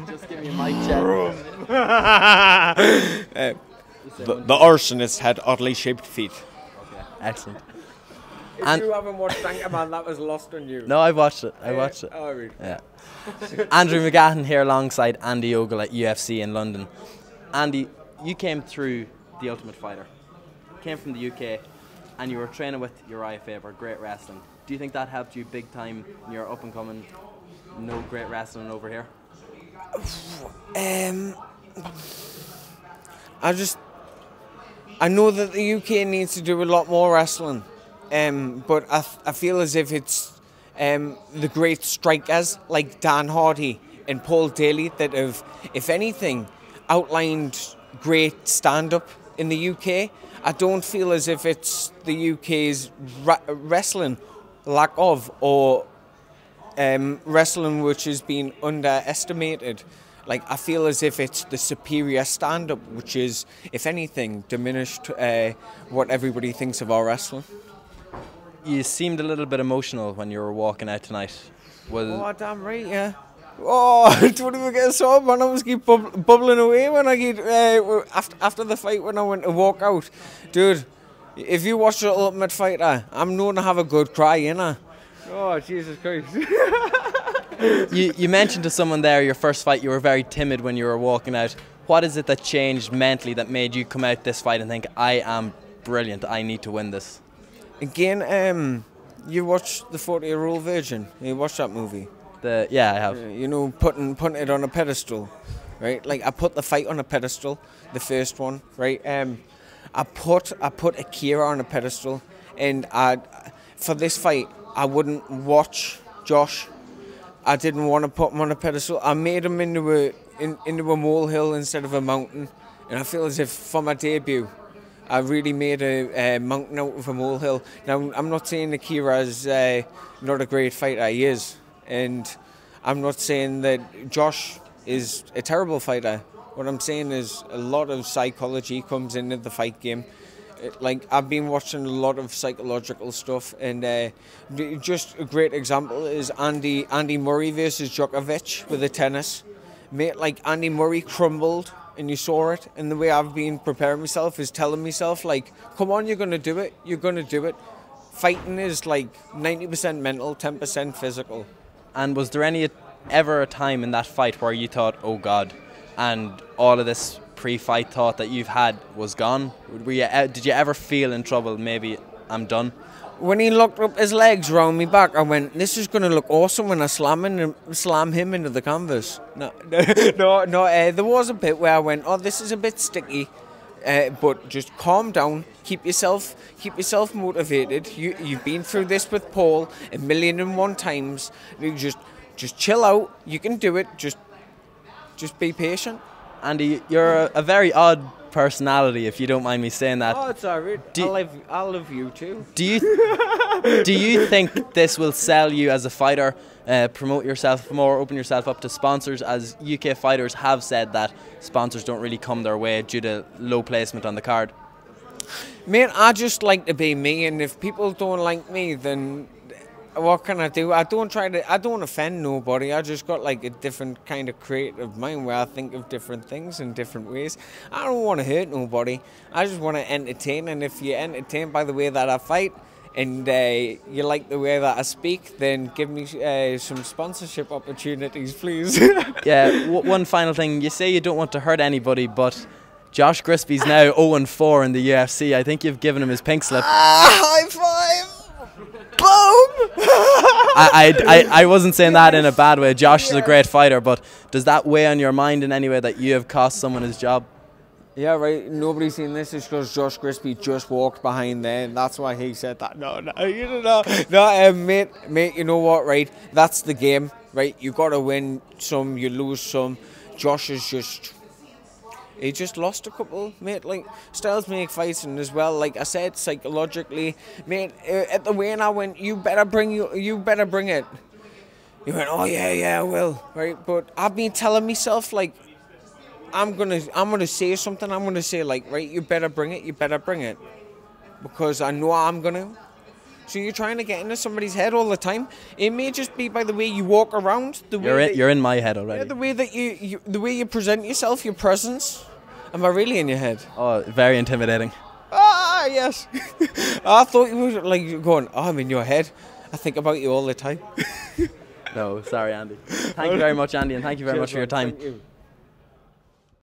Just give me a mic check. The arsonist had oddly shaped feet. Okay, excellent. If you haven't watched Anchorman, that was lost on you. No, I watched it. I watched it. Oh, really? Yeah. Andrew McGahan here alongside Andy Ogle at UFC in London. Andy, you came through The Ultimate Fighter. Came from the UK, and you were training with Uriah Faber, great wrestling. Do you think that helped you big time in your up and coming, no great wrestling over here? I know that the UK needs to do a lot more wrestling, but I feel as if it's the great strikers like Dan Hardy and Paul Daly that have, if anything, outlined great stand-up in the UK. I don't feel as if it's the UK's wrestling lack of, or wrestling which has been underestimated. Like, I feel as if it's the superior stand-up which is, if anything, diminished what everybody thinks of our wrestling. You seemed a little bit emotional when you were walking out tonight. Oh, damn right, yeah. Oh, don't even get sobbed, man. I was keep bubbling away when I get after the fight when I went to walk out. Dude, if you watch The Ultimate Fighter, I'm known to have a good cry, innit? Oh, Jesus Christ. You mentioned to someone there your first fight, you were very timid when you were walking out. What is it that changed mentally that made you come out this fight and think, I am brilliant, I need to win this? Again, you watched The 40-Year-Old Virgin. You watched that movie? Yeah, I have. You know, putting it on a pedestal, right? Like, I put the fight on a pedestal, the first one, right? I put Akira on a pedestal, and for this fight, I wouldn't watch Josh. I didn't want to put him on a pedestal. I made him into a molehill instead of a mountain, and I feel as if for my debut, I really made a mountain out of a molehill. Now, I'm not saying Akira's not a great fighter. He is. And I'm not saying that Josh is a terrible fighter. What I'm saying is a lot of psychology comes into the fight game. Like, I've been watching a lot of psychological stuff, and just a great example is Andy Murray versus Djokovic with the tennis. Mate, like, Andy Murray crumbled, and you saw it. And the way I've been preparing myself is telling myself, like, come on, you're going to do it. You're going to do it. Fighting is like 90% mental, 10% physical. And was there ever a time in that fight where you thought, oh God, and all of this pre-fight thought that you've had was gone? Did you ever feel in trouble, maybe I'm done? When he locked up his legs round me back, I went, this is going to look awesome when I slam him into the canvas. No, there was a bit where I went, oh, this is a bit sticky. But just calm down, keep yourself motivated. You've been through this with Paul 1,000,001 times. You just chill out. You can do it. Just be patient. Andy, you're a very odd personality, if you don't mind me saying that. Oh, it's alright. I love you too. Do you think this will sell you as a fighter? Promote yourself more, open yourself up to sponsors, as UK fighters have said that sponsors don't really come their way due to low placement on the card? Mate, I just like to be me, and if people don't like me, then what can I do? I don't offend nobody. I just got like a different kind of creative mind where I think of different things in different ways. I don't want to hurt nobody. I just want to entertain, and if you're entertained by the way that I fight, and you like the way that I speak, then give me some sponsorship opportunities, please. Yeah, one final thing. You say you don't want to hurt anybody, but Josh Crispy's now 0-4 in the UFC. I think you've given him his pink slip. High five! Boom! I wasn't saying that in a bad way. Josh is a great fighter, but does that weigh on your mind in any way that you have cost someone his job? Yeah, right. Nobody's seen this. It's because Josh Crispy just walked behind there, and that's why he said that. No, you don't know. No, mate, you know what, right? That's the game, right? You got to win some, you lose some. Josh is he just lost a couple, mate. Like, styles make fighting as well. Like I said, psychologically, mate, at the weigh-in I went, you better bring it. You went, oh yeah, I will, right? But I've been telling myself, like, I'm gonna say something. I'm gonna say, like, right, you better bring it, because I know I'm gonna. So you're trying to get into somebody's head all the time. It may just be by the way you walk around, the way You're in my head already. the way that the way you present yourself, your presence. Am I really in your head? Oh, very intimidating. Ah, yes. I thought you were like going, oh, I'm in your head. I think about you all the time. No, sorry, Andy. Thank you very much, Andy, and thank you very much for your time. Thank you.